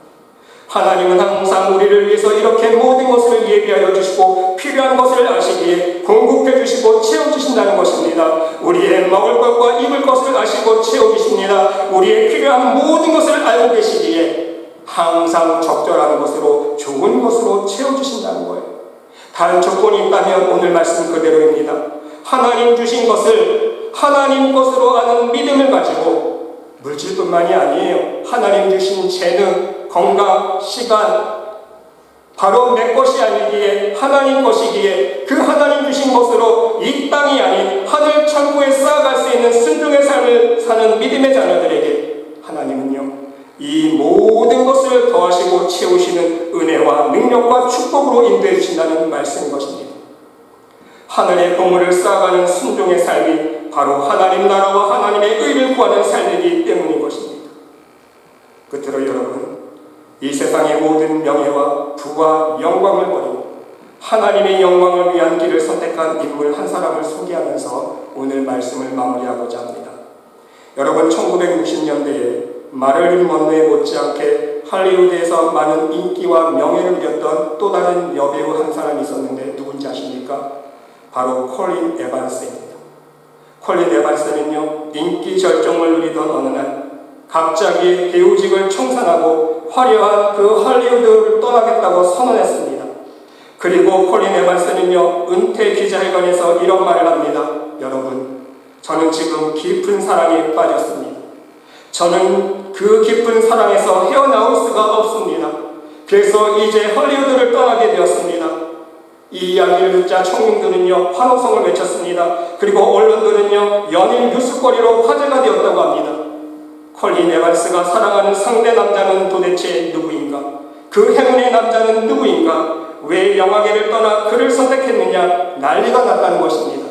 S1: 하나님은 항상 우리를 위해서 이렇게 모든 것을 예비하여 주시고 필요한 것을 아시기에 공급해 주시고 채워주신다는 것입니다. 우리의 먹을 것과 입을 것을 아시고 채워주십니다. 우리의 필요한 모든 것을 알고 계시기에 항상 적절한 것으로 좋은 것으로 채워주신다는 거예요. 다른 조건이 있다면 오늘 말씀 그대로입니다. 하나님 주신 것을 하나님 것으로 아는 믿음을 가지고 물질뿐만이 아니에요. 하나님 주신 재능, 건강, 시간 바로 내 것이 아니기에 하나님 것이기에 그 하나님 주신 것으로 이 땅이 아닌 하늘 천국에 쌓아갈 수 있는 순종의 삶을 사는 믿음의 자녀들에게 하나님은요 이 모든 것을 더하시고 채우시는 은혜와 능력과 축복으로 인도해 주신다는 말씀인 것입니다. 하늘의 보물을 쌓아가는 순종의 삶이 바로 하나님 나라와 하나님의 의를 구하는 삶이기 때문인 것입니다. 끝으로 여러분, 이 세상의 모든 명예와 부와 영광을 버리고 하나님의 영광을 위한 길을 선택한 인물 한 사람을 소개하면서 오늘 말씀을 마무리하고자 합니다. 여러분, 1960년대에 마릴린 먼로에 못지않게 할리우드에서 많은 인기와 명예를 누렸던 또 다른 여배우 한 사람이 있었는데 누군지 아십니까? 바로 콜린 에반스입니다. 콜린 에반스는요, 인기 절정을 누리던 어느 날 갑자기 배우직을 청산하고 화려한 그 할리우드를 떠나겠다고 선언했습니다. 그리고 콜린 에반스는요, 은퇴 기자회견에서 이런 말을 합니다. 여러분, 저는 지금 깊은 사랑에 빠졌습니다. 저는 그 깊은 사랑에서 헤어나올 수가 없습니다. 그래서 이제 할리우드를 떠나게 되었습니다. 이 이야기를 듣자 청중들은요 환호성을 외쳤습니다. 그리고 언론들은요 연일 뉴스거리로 화제가 되었다고 합니다. 콜린 에반스가 사랑하는 상대 남자는 도대체 누구인가? 그 행운의 남자는 누구인가? 왜 영화계를 떠나 그를 선택했느냐? 난리가 났다는 것입니다.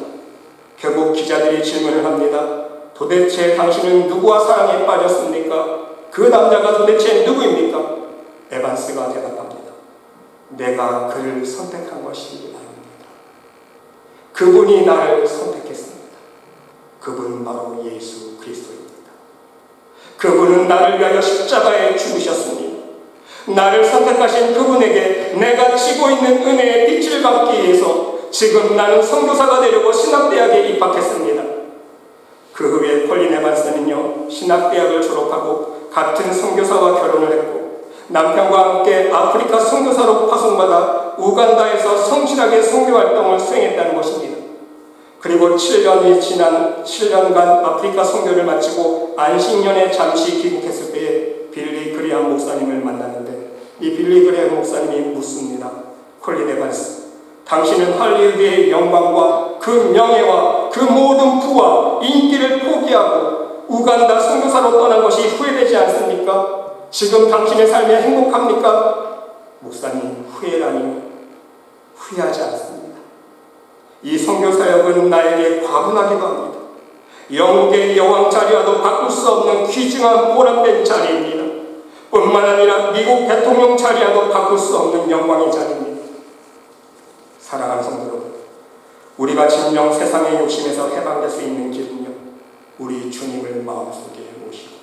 S1: 결국 기자들이 질문을 합니다. 도대체 당신은 누구와 사랑에 빠졌습니까? 그 남자가 도대체 누구입니까? 에반스가 대답합니다. 내가 그를 선택한 것이 아닙니다. 그분이 나를 선택했습니다. 그분은 바로 예수 그리스도입니다. 그분은 나를 위하여 십자가에 죽으셨습니다. 나를 선택하신 그분에게 내가 지고 있는 은혜의 빛을 받기 위해서 지금 나는 선교사가 되려고 신학대학에 입학했습니다. 그 후에 콜린 에반스는요 신학대학을 졸업하고 같은 선교사와 결혼을 했고 남편과 함께 아프리카 선교사로 파송받아 우간다에서 성실하게 선교활동을 수행했다는 것입니다. 그리고 7년이 지난 7년간 아프리카 선교를 마치고 안식년에 잠시 귀국했을 때에 빌리 그레함 목사님을 만났는데 이 빌리 그레함 목사님이 묻습니다. 콜린 에반스, 당신은 할리우드의 영광과 그 명예와 그 모든 부와 인기를 포기하고 우간다 선교사로 떠난 것이 후회되지 않습니까? 지금 당신의 삶에 행복합니까? 목사님, 후회라니 후회하지 않습니다. 이 선교사역은 나에게 과분하기도 합니다. 영국의 여왕 자리와도 바꿀 수 없는 귀중한 보람된 자리입니다. 뿐만 아니라 미국 대통령 자리와도 바꿀 수 없는 영광의 자리입니다. 사랑하는 성도 여러분, 우리가 진정 세상의 욕심에서 해방될 수 있는 길은요, 우리 주님을 마음속에 모시고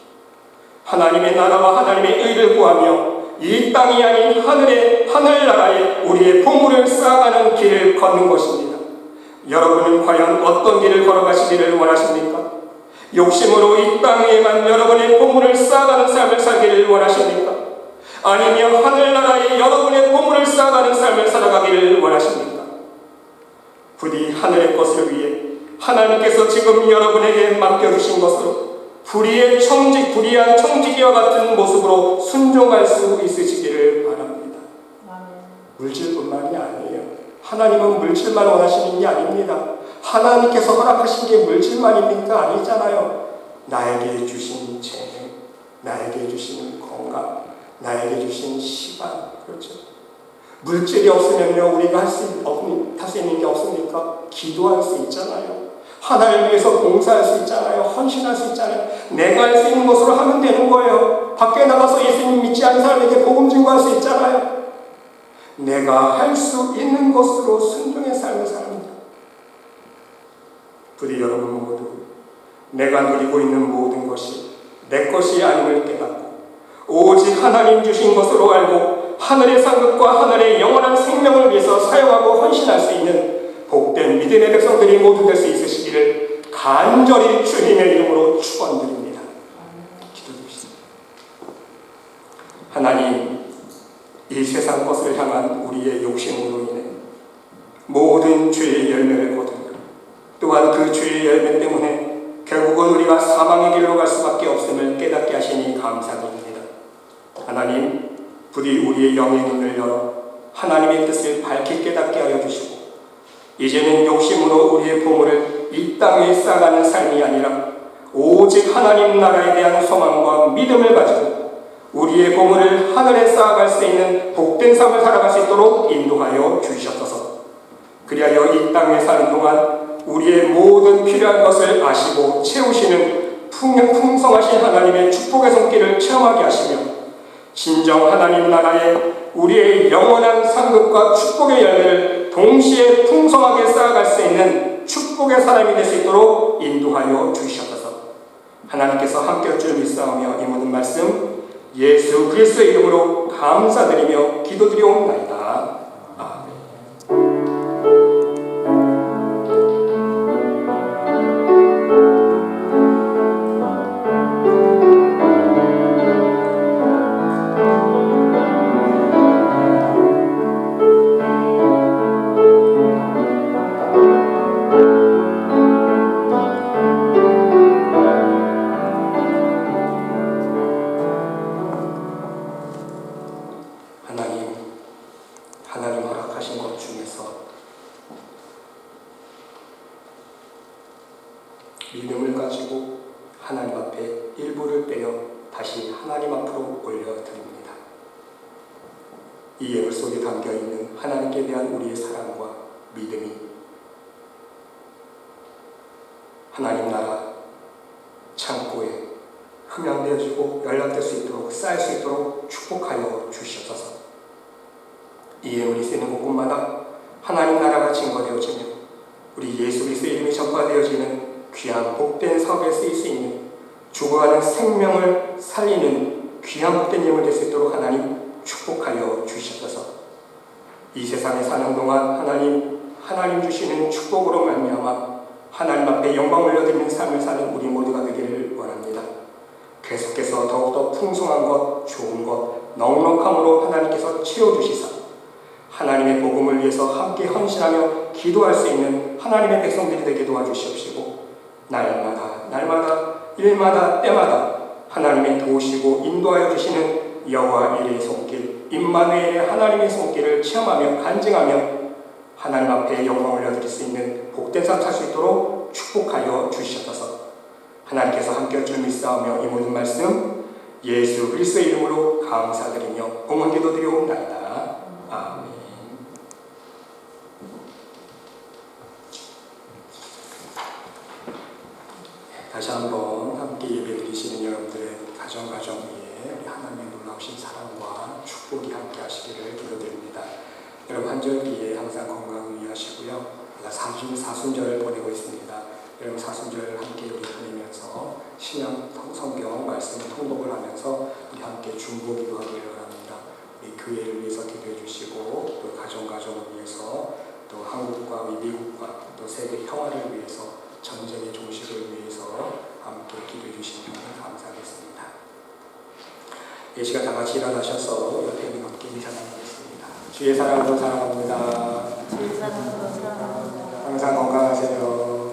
S1: 하나님의 나라와 하나님의 의를 구하며 이 땅이 아닌 하늘나라에 우리의 보물을 쌓아가는 길을 걷는 것입니다. 여러분은 과연 어떤 길을 걸어가시기를 원하십니까? 욕심으로 이 땅에만 여러분의 보물을 쌓아가는 삶을 살기를 원하십니까? 아니면 하늘나라에 여러분의 보물을 쌓아가는 삶을 살아가기를 원하십니까? 부디 하늘의 것을 위해 하나님께서 지금 여러분에게 맡겨주신 것으로 불의한 청지기와 같은 모습으로 순종할 수 있으시기를 바랍니다. 물질뿐만이 아니에요. 하나님은 물질만 원하시는 게 아닙니다. 하나님께서 허락하신 게 물질만입니까? 아니잖아요. 나에게 주신 재능, 나에게 주신 건강, 나에게 주신 시간, 그렇죠. 물질이 없으면요, 우리가 할 수 있는 게 없습니까? 기도할 수 있잖아요. 하나님을 위해서 봉사할 수 있잖아요. 헌신할 수 있잖아요. 내가 할 수 있는 것으로 하면 되는 거예요. 밖에 나가서 예수님 믿지 않는 사람에게 복음 증거할 수 있잖아요. 내가 할 수 있는 것으로 순종의 삶을 삽니다. 부디 여러분 모두 내가 누리고 있는 모든 것이 내 것이 아님을 깨닫고 오직 하나님 주신 것으로 알고 하늘의 상급과 하늘의 영원한 생명을 위해서 사용하고 헌신할 수 있는 복된 믿음의 백성들이 모두 될 수 있으시기를 간절히 주님의 이름으로 축원드립니다. 기도드리겠습니다. 하나님, 이 세상 것을 향한 우리의 욕심으로 인해 모든 죄의 열매를 거두며 또한 그 죄의 열매 때문에 결국은 우리가 사망의 길로 갈 수밖에 없음을 깨닫게 하시니 감사드립니다. 하나님, 부디 우리의 영의 눈을 열어 하나님의 뜻을 밝히 깨닫게 하여 주시고 이제는 욕심으로 우리의 보물을 이 땅에 쌓아가는 삶이 아니라 오직 하나님 나라에 대한 소망과 믿음을 가지고 우리의 보물을 하늘에 쌓아갈 수 있는 복된 삶을 살아갈 수 있도록 인도하여 주시옵소서. 그리하여 이 땅에 사는 동안 우리의 모든 필요한 것을 아시고 채우시는 풍성하신 하나님의 축복의 손길을 체험하게 하시며 진정 하나님 나라에 우리의 영원한 상급과 축복의 열매를 동시에 풍성하게 쌓아갈 수 있는 축복의 사람이 될 수 있도록 인도하여 주시옵소서. 하나님께서 함께할 줄 믿사오며 이 모든 말씀 예수 그리스도의 이름으로 감사드리며 기도드리옵나이다. 하나님 허락하신 것 중에서 믿음을 가지고 하나님 앞에 일부를 빼어 다시 하나님 앞으로 올려드립니다. 이 예물 속에 담겨있는 하나님께 대한 우리의 사랑과 믿음이 하나님 나라 창고에 흠양되어지고 연락될 수 있도록 쌓일 수 있도록 축복하여 주시옵소서. 이 예물이 쓰이는 곳곳마다 하나님 나라가 증거되어지며 우리 예수 그리스도의 이름이 전파되어지는 귀한 복된 사업에 쓰일 수 있는 죽어가는 생명을 살리는 귀한 복된 예물 될 수 있도록 하나님 축복하여 주시옵소서. 이 세상에 사는 동안 하나님 주시는 축복으로 말미암아 하나님 앞에 영광 올려드리는 삶을 사는 우리 모두가 되기를 원합니다. 계속해서 더욱더 풍성한 것, 좋은 것, 넉넉함으로 하나님께서 채워주시사 하나님의 복음을 위해서 함께 헌신하며 기도할 수 있는 하나님의 백성들이 되게 도와주시옵시고 날마다 일마다 때마다 하나님의 도우시고 인도하여 주시는 여호와 일의 손길 임마누엘의 하나님의 손길을 체험하며 간증하며 하나님 앞에 영광을 올려드릴 수 있는 복된 삶 살 수 있도록 축복하여 주시옵소서. 하나님께서 함께 줄 믿사오며 이 모든 말씀 예수 그리스도의 이름으로 감사드리며 공헌 기도드리옵나이다. 아멘. 다시 한번 함께 예배드리시는 여러분들의 가정 위에 우리 하나님의 놀라우신 사랑과 축복이 함께 하시기를 기도드립니다. 여러분 한절 뒤에 항상 건강을 위하시고요. 우리가 사순절을 보내고 있습니다. 여러분 사순절 함께 우리 보내면서 신약 성경 말씀 통독을 하면서 우리 함께 중보 기도하기를 바랍니다. 우리 교회를 위해서 기도해 주시고 또 가정을 위해서 또 한국과 미국과 또 세계 평화를 위해서 전쟁의 종식을 위해서 함께 기도해 주시면 감사하겠습니다. 이 시간 다 같이 일어나셔서 옆에 있는 분께 인사 나누겠습니다. 주의 사랑으로 사랑합니다.
S4: 주의 사랑으로 사랑합니다.
S1: 항상 건강하세요.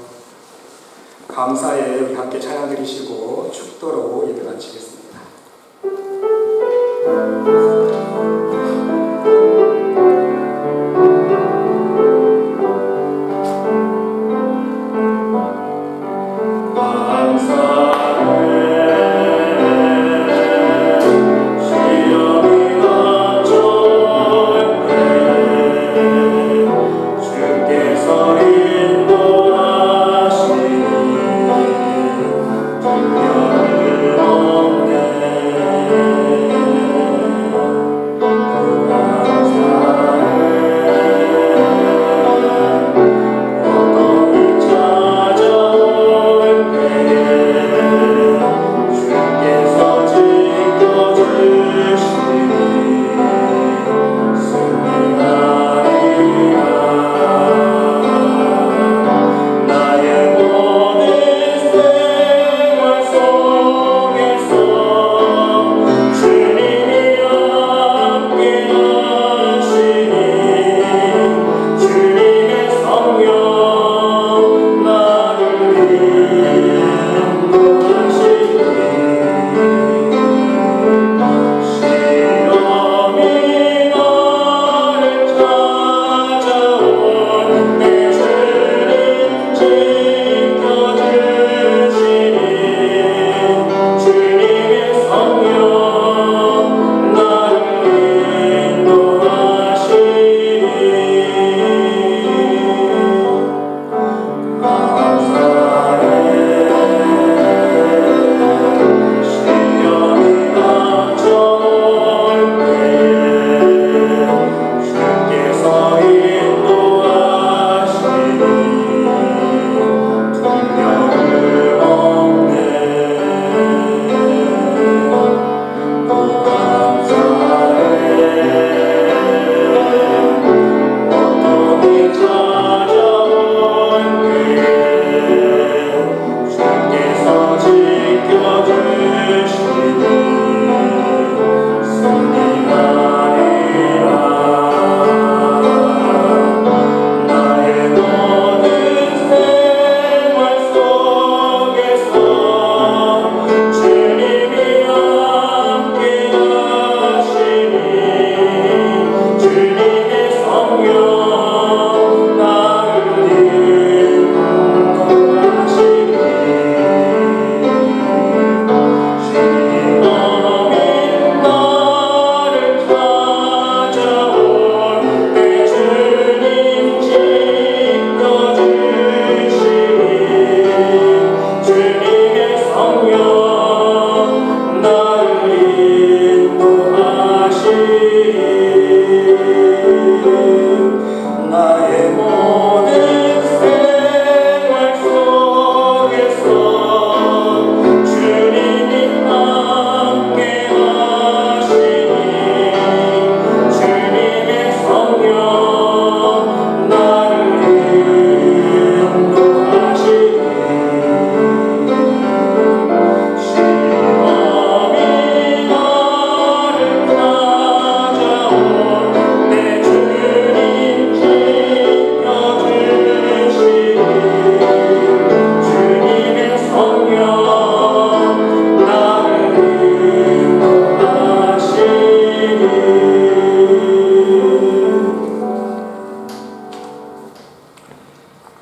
S1: 감사에 우리 함께 찬양 드리시고 축도로 예배 마치겠습니다.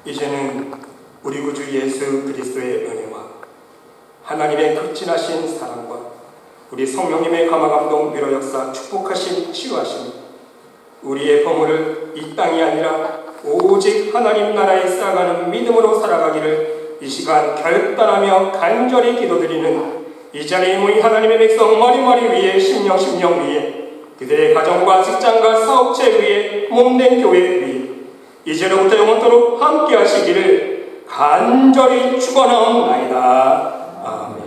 S1: 이제는 우리 구주 예수 그리스도의 은혜와 하나님의 극진하신 사랑과 우리 성령님의 감화감동 위로 역사 축복하신 치유하심 우리의 보물을 이 땅이 아니라 오직 하나님 나라에 쌓아가는 믿음으로 살아가기를 이 시간 결단하며 간절히 기도드리는 이 자리에 모인 하나님의 백성 머리머리 위에 심령 위에 그들의 가정과 직장과 사업체 위에 몸된 교회 위에 이제로부터 영원토록 함께 하시기를 간절히 축원하옵나이다. 아멘.